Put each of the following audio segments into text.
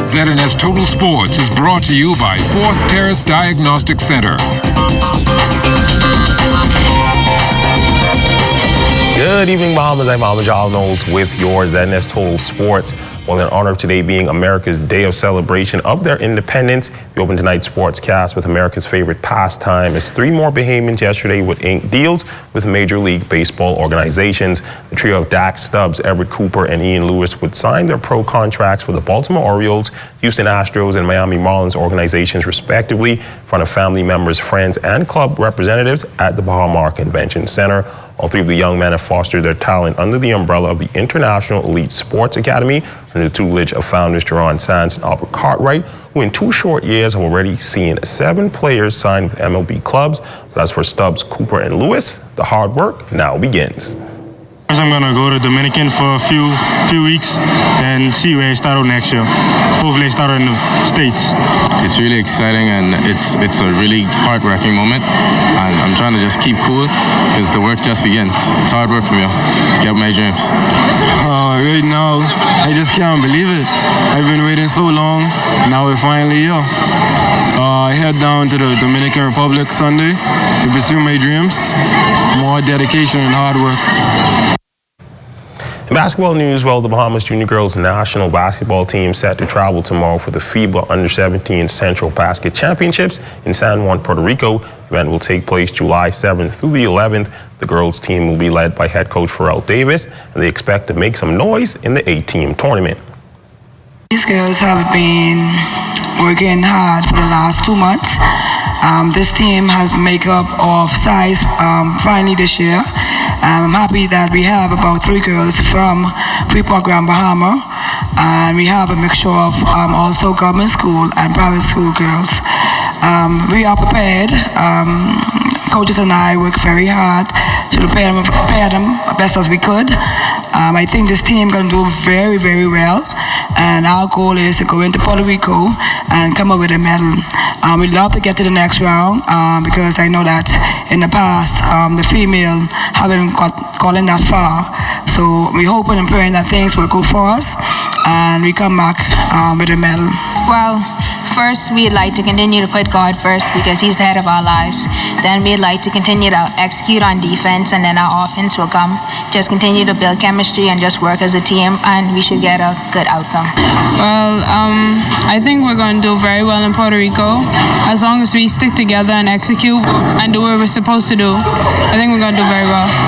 ZNS Total Sports is brought to you by Fourth Terrace Diagnostic Center. Good evening, Bahamas. I'm Mohammed Jal Knowles with your ZNS Total Sports. Well, in honor of today being America's Day of Celebration of their independence, we opened tonight's sportscast with America's favorite pastime as 3 more Bahamians yesterday would ink deals with Major League Baseball organizations. The trio of Dax Stubbs, Everett Cooper, and Ian Lewis would sign their pro contracts for the Baltimore Orioles, Houston Astros, and Miami Marlins organizations respectively in front of family members, friends, and club representatives at the Bahamian Convention Center. All 3 of the young men have fostered their talent under the umbrella of the International Elite Sports Academy under the tutelage of founders Jerron Sands and Albert Cartwright, who in 2 short years have already seen 7 players sign with MLB clubs. But as for Stubbs, Cooper, and Lewis, the hard work now begins. I'm gonna go to Dominican for a few weeks and see where I start out next year. Hopefully I start out in the States. It's really exciting and it's a really heart-wrenching moment. And I'm trying to just keep cool because the work just begins. It's hard work for me to get my dreams. Right now, I just can't believe it. I've been waiting so long. Now we're finally here. I head down to the Dominican Republic Sunday to pursue my dreams. More dedication and hard work. In basketball news, well, the Bahamas Junior Girls National Basketball Team set to travel tomorrow for the FIBA Under-17 Central Basket Championships in San Juan, Puerto Rico. The event will take place July 7th through the 11th. The girls' team will be led by head coach Pharrell Davis, and they expect to make some noise in the 8-team tournament. These girls have been working hard for the last 2 months. This team has makeup of size finally this year. I'm happy that we have about 3 girls from pre-program Bahama, and we have a mixture of also government school and private school girls. We are prepared. Coaches and I work very hard to prepare them best as we could. I think this team can do very, very well, and our goal is to go into Puerto Rico and come up with a medal. We'd love to get to the next round because I know that in the past the female haven't gotten that far. So we're hoping and praying that things will go for us and we come back with a medal. Well, first we'd like to continue to put God first because He's the head of our lives. Then we'd like to continue to execute on defense, and then our offense will come. Just continue to build chemistry and just work as a team, and we should get a good outcome. Well, I think we're going to do very well in Puerto Rico. As long as we stick together and execute and do what we're supposed to do, I think we're going to do very well.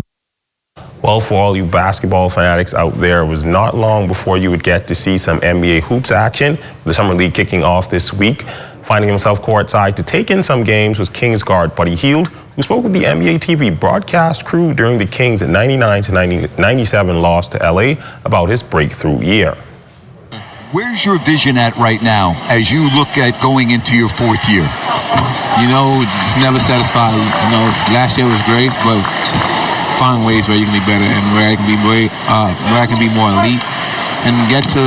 Well, for all you basketball fanatics out there, it was not long before you would get to see some NBA hoops action. The Summer League kicking off this week. Finding himself courtside to take in some games was Kings guard Buddy Hield, who spoke with the NBA TV broadcast crew during the Kings' 99-97 loss to LA about his breakthrough year. Where's your vision at right now as you look at going into your 4th year? You know, it's never satisfied. You know, last year was great, but find ways where you can be better and where I can be where I can be more elite and get to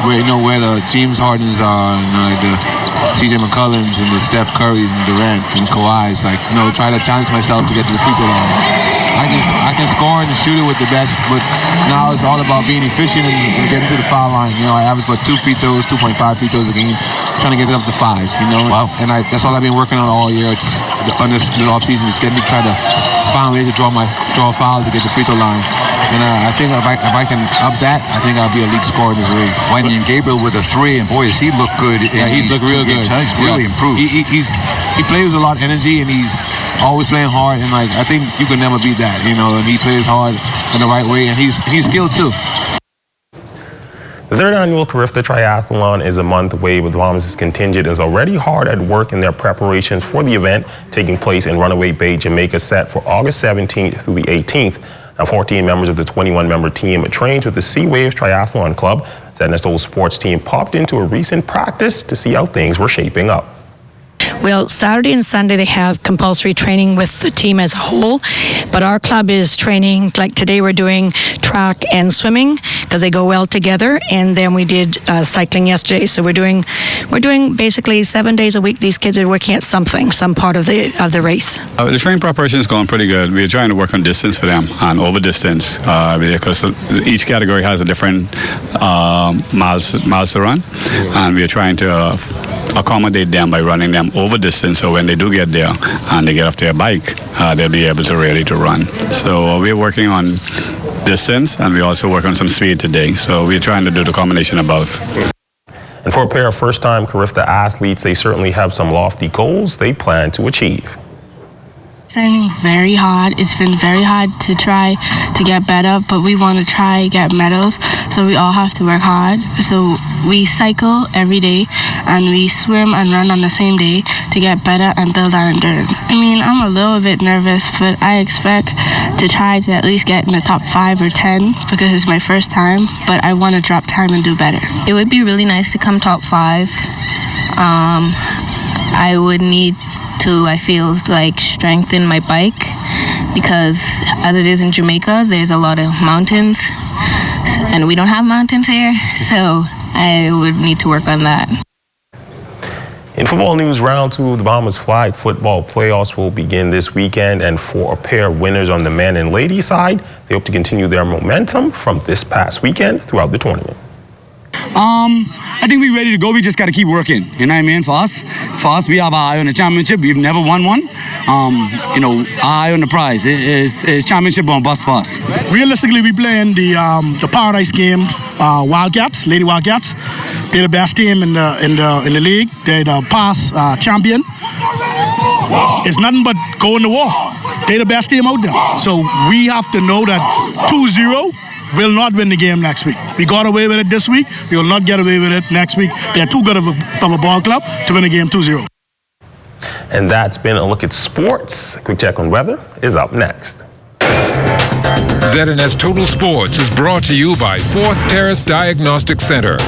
where where the James Hardens are and like the CJ McCollums and the Steph Currys and Durant and Kawhis. Like try to challenge myself to get to the free throw line. I can score and shoot it with the best, but now it's all about being efficient and getting to the foul line. I average about 2 free throws, 2.5 free throws a game, trying to get it up to 5. Wow. And that's all I've been working on all year. Just on this off season, just getting to try to find ways to draw a foul to get the free throw line. And I think if I can up that, I think I'll be a league scorer in this league. Wendy and Gabriel with a 3, and boy, does he look good. Yeah, he's looked real good. He's really improved. He plays with a lot of energy, and he's always playing hard. And I think you can never beat that. And he plays hard in the right way, and he's skilled too. The 3rd annual Carifta Triathlon is a month away, but the Bahamas' contingent is already hard at work in their preparations for the event taking place in Runaway Bay, Jamaica, set for August 17th through the 18th. Now, 14 members of the 21-member team trains with the Sea Waves Triathlon Club. ZNS Total Sports team popped into a recent practice to see how things were shaping up. Well, Saturday and Sunday they have compulsory training with the team as a whole, but our club is training, like today we're doing track and swimming because they go well together, and then we did cycling yesterday. So we're doing basically 7 days a week. These kids are working at something, some part of the race. The training preparation is going pretty good. We're trying to work on distance for them and over distance because each category has a different miles to run, and we're trying to accommodate them by running them over distance, so when they do get there and they get off their bike, they'll be able to ready to run. So we're working on distance, and we also work on some speed today. So we're trying to do the combination of both. And for a pair of first-time Carifta athletes, they certainly have some lofty goals they plan to achieve. Training very hard. It's been very hard to try to get better, but we want to try get medals, so we all have to work hard. So we cycle every day, and we swim and run on the same day to get better and build our endurance. I mean, I'm a little bit nervous, but I expect to try to at least get in the top 5 or 10 because it's my first time, but I want to drop time and do better. It would be really nice to come top 5. I would need to, I feel like, strengthen my bike because as it is in Jamaica, there's a lot of mountains and we don't have mountains here, so I would need to work on that. In football news, round 2 of the Bahamas flag football playoffs will begin this weekend, and for a pair of winners on the men and ladies side, they hope to continue their momentum from this past weekend throughout the tournament. I think we're ready to go. We just got to keep working. You know what I mean? For us, we have our eye on the championship. We've never won one. You know, our eye on the prize is championship on bus for us. Realistically, we playing the Paradise game, Wildcats, Lady Wildcats. They're the best team in the league. They're the past champion. It's nothing but going to war. They're the best team out there. So we have to know that 2-0 will not win the game next week. We got away with it this week. We will not get away with it next week. They're too good of a ball club to win a game 2-0. And that's been a look at sports. A quick check on weather is up next. ZNS Total Sports is brought to you by 4th Terrace Diagnostic Center.